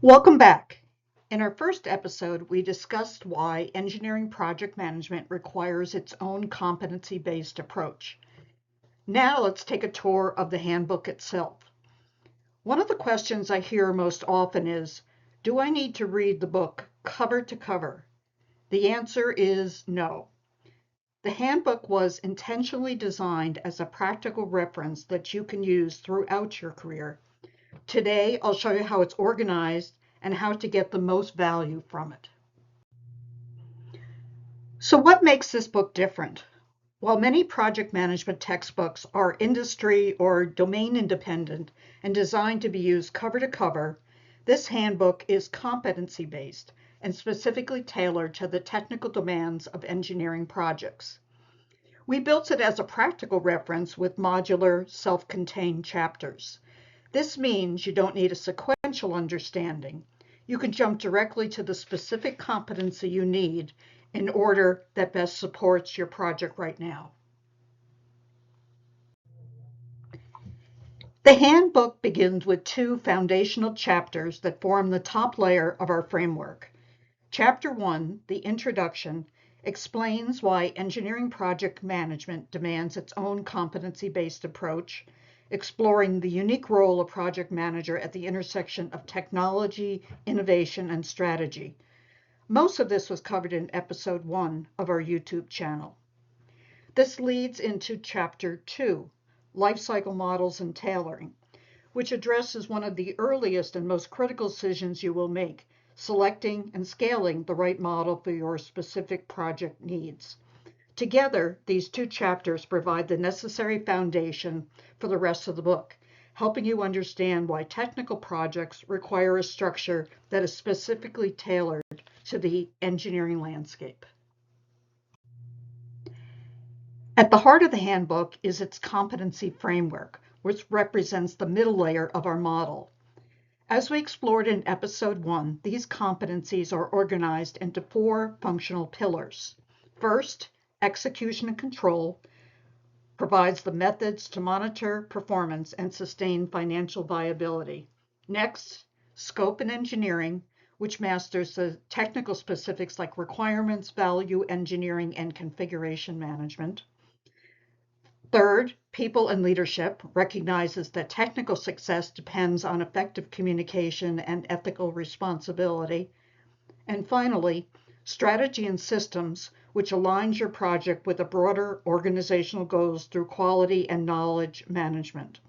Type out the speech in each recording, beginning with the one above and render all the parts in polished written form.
Welcome back. In our first episode, we discussed why engineering project management requires its own competency-based approach. Now let's take a tour of the handbook itself. One of the questions I hear most often is, do I need to read the book cover to cover? The answer is no. The handbook was intentionally designed as a practical reference that you can use throughout your career. Today, I'll show you how it's organized and how to get the most value from it. So what makes this book different? While many project management textbooks are industry or domain independent and designed to be used cover to cover, this handbook is competency-based and specifically tailored to the technical demands of engineering projects. We built it as a practical reference with modular, self-contained chapters. This means you don't need a sequential understanding. You can jump directly to the specific competency you need in order that best supports your project right now. The handbook begins with two foundational chapters that form the top layer of our framework. Chapter 1, the introduction, explains why engineering project management demands its own competency-based approach, exploring the unique role of project manager at the intersection of technology, innovation, and strategy. Most of this was covered in episode 1 of our YouTube channel. This leads into chapter 2, Lifecycle Models and Tailoring, which addresses one of the earliest and most critical decisions you will make, selecting and scaling the right model for your specific project needs. Together, these two chapters provide the necessary foundation for the rest of the book, helping you understand why technical projects require a structure that is specifically tailored to the engineering landscape. At the heart of the handbook is its competency framework, which represents the middle layer of our model. As we explored in episode 1, these competencies are organized into 4 functional pillars. First, execution and control provides the methods to monitor performance and sustain financial viability. Next, scope and engineering, which masters the technical specifics like requirements, value engineering, and configuration management. Third, people and leadership recognizes that technical success depends on effective communication and ethical responsibility. And finally, strategy and systems, which aligns your project with the broader organizational goals through quality and knowledge management.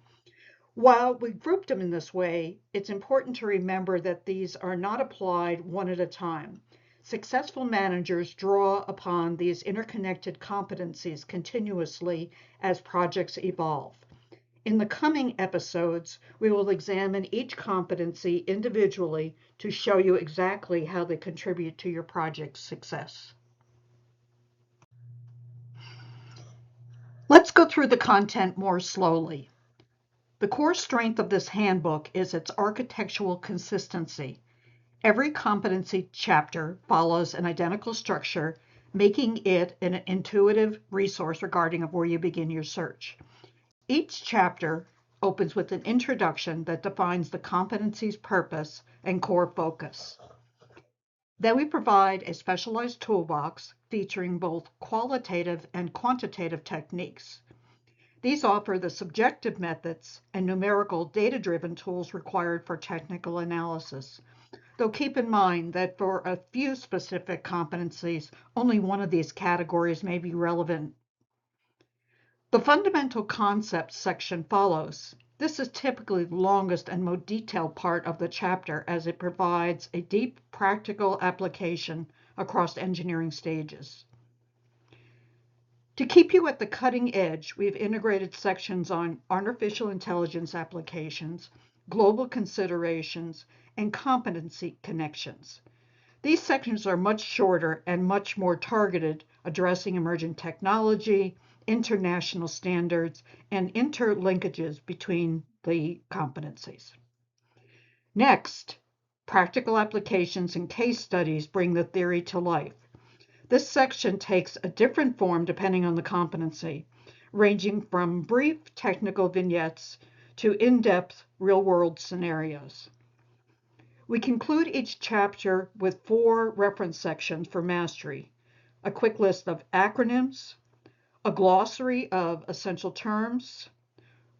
While we grouped them in this way, it's important to remember that these are not applied one at a time. Successful managers draw upon these interconnected competencies continuously as projects evolve. In the coming episodes, we will examine each competency individually to show you exactly how they contribute to your project's success. Let's go through the content more slowly. The core strength of this handbook is its architectural consistency. Every competency chapter follows an identical structure, making it an intuitive resource regarding where you begin your search. Each chapter opens with an introduction that defines the competency's purpose and core focus. Then we provide a specialized toolbox featuring both qualitative and quantitative techniques. These offer the subjective methods and numerical data-driven tools required for technical analysis. Though keep in mind that for a few specific competencies, only one of these categories may be relevant. The fundamental concepts section follows. This is typically the longest and most detailed part of the chapter as it provides a deep practical application across engineering stages. To keep you at the cutting edge, we've integrated sections on artificial intelligence applications, global considerations, and competency connections. These sections are much shorter and much more targeted, addressing emerging technology, international standards, and interlinkages between the competencies. Next, practical applications and case studies bring the theory to life. This section takes a different form depending on the competency, ranging from brief technical vignettes to in-depth real-world scenarios. We conclude each chapter with 4 reference sections for mastery: a quick list of acronyms, a glossary of essential terms,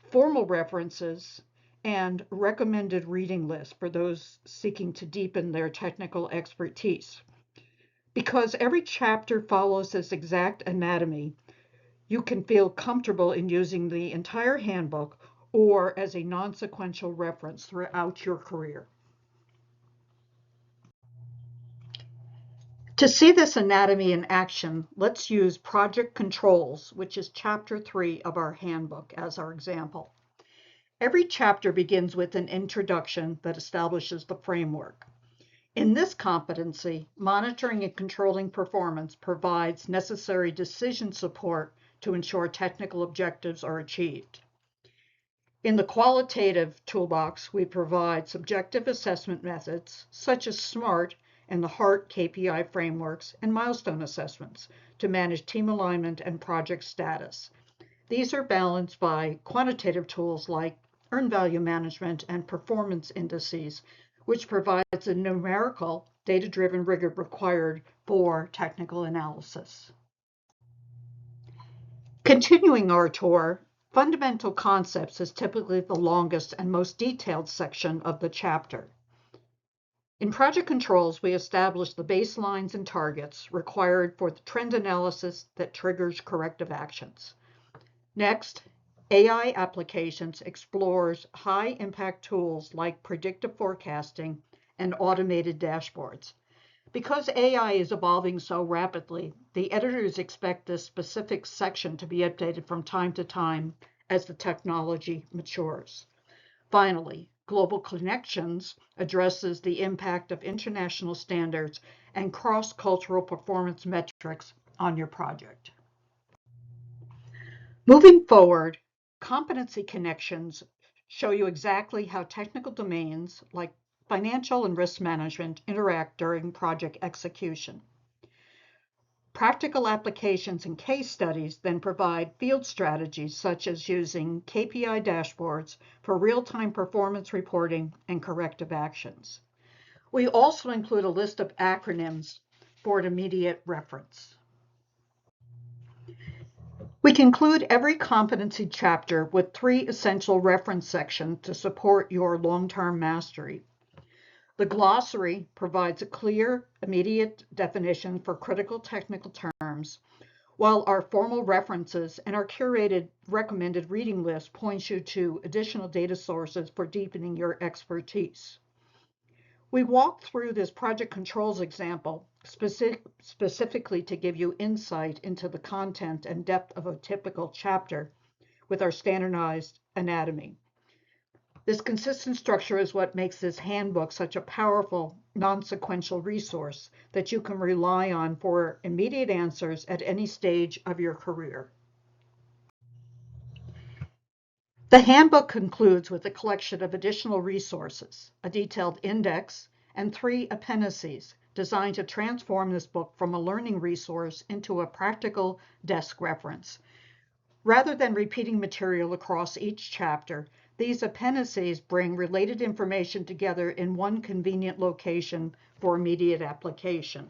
formal references, and recommended reading lists for those seeking to deepen their technical expertise. Because every chapter follows this exact anatomy, you can feel comfortable in using the entire handbook or as a non-sequential reference throughout your career. To see this anatomy in action, let's use project controls, which is chapter 3 of our handbook, as our example. Every chapter begins with an introduction that establishes the framework. In this competency, monitoring and controlling performance provides necessary decision support to ensure technical objectives are achieved. In the qualitative toolbox, we provide subjective assessment methods such as SMART and the HEART KPI frameworks and milestone assessments to manage team alignment and project status. These are balanced by quantitative tools like earned value management and performance indices, which provides the numerical, data-driven rigor required for technical analysis. Continuing our tour, fundamental concepts is typically the longest and most detailed section of the chapter. In project controls, we establish the baselines and targets required for the trend analysis that triggers corrective actions. Next, AI applications explores high-impact tools like predictive forecasting and automated dashboards. Because AI is evolving so rapidly, the editors expect this specific section to be updated from time to time as the technology matures. Finally, Global Connections addresses the impact of international standards and cross-cultural performance metrics on your project. Moving forward, competency connections show you exactly how technical domains like financial and risk management interact during project execution. Practical applications and case studies then provide field strategies such as using KPI dashboards for real-time performance reporting and corrective actions. We also include a list of acronyms for an immediate reference. We conclude every competency chapter with 3 essential reference sections to support your long-term mastery. The glossary provides a clear, immediate definition for critical technical terms, while our formal references and our curated recommended reading list points you to additional data sources for deepening your expertise. We walked through this project controls example specifically to give you insight into the content and depth of a typical chapter with our standardized anatomy. This consistent structure is what makes this handbook such a powerful, non-sequential resource that you can rely on for immediate answers at any stage of your career. The handbook concludes with a collection of additional resources, a detailed index, and 3 appendices designed to transform this book from a learning resource into a practical desk reference. Rather than repeating material across each chapter, these appendices bring related information together in one convenient location for immediate application.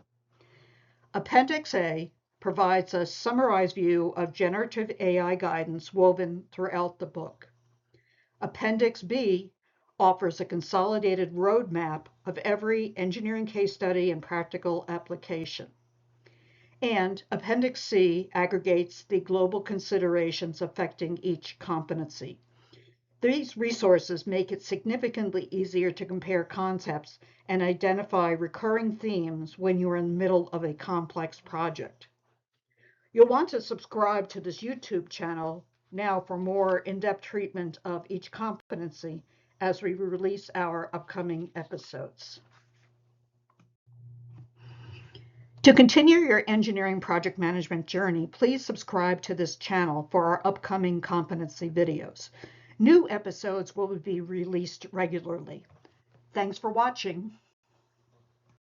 Appendix A provides a summarized view of generative AI guidance woven throughout the book. Appendix B offers a consolidated roadmap of every engineering case study and practical application. And Appendix C aggregates the global considerations affecting each competency. These resources make it significantly easier to compare concepts and identify recurring themes when you're in the middle of a complex project. You'll want to subscribe to this YouTube channel now for more in-depth treatment of each competency as we release our upcoming episodes. To continue your engineering project management journey, please subscribe to this channel for our upcoming competency videos. New episodes will be released regularly. Thanks for watching.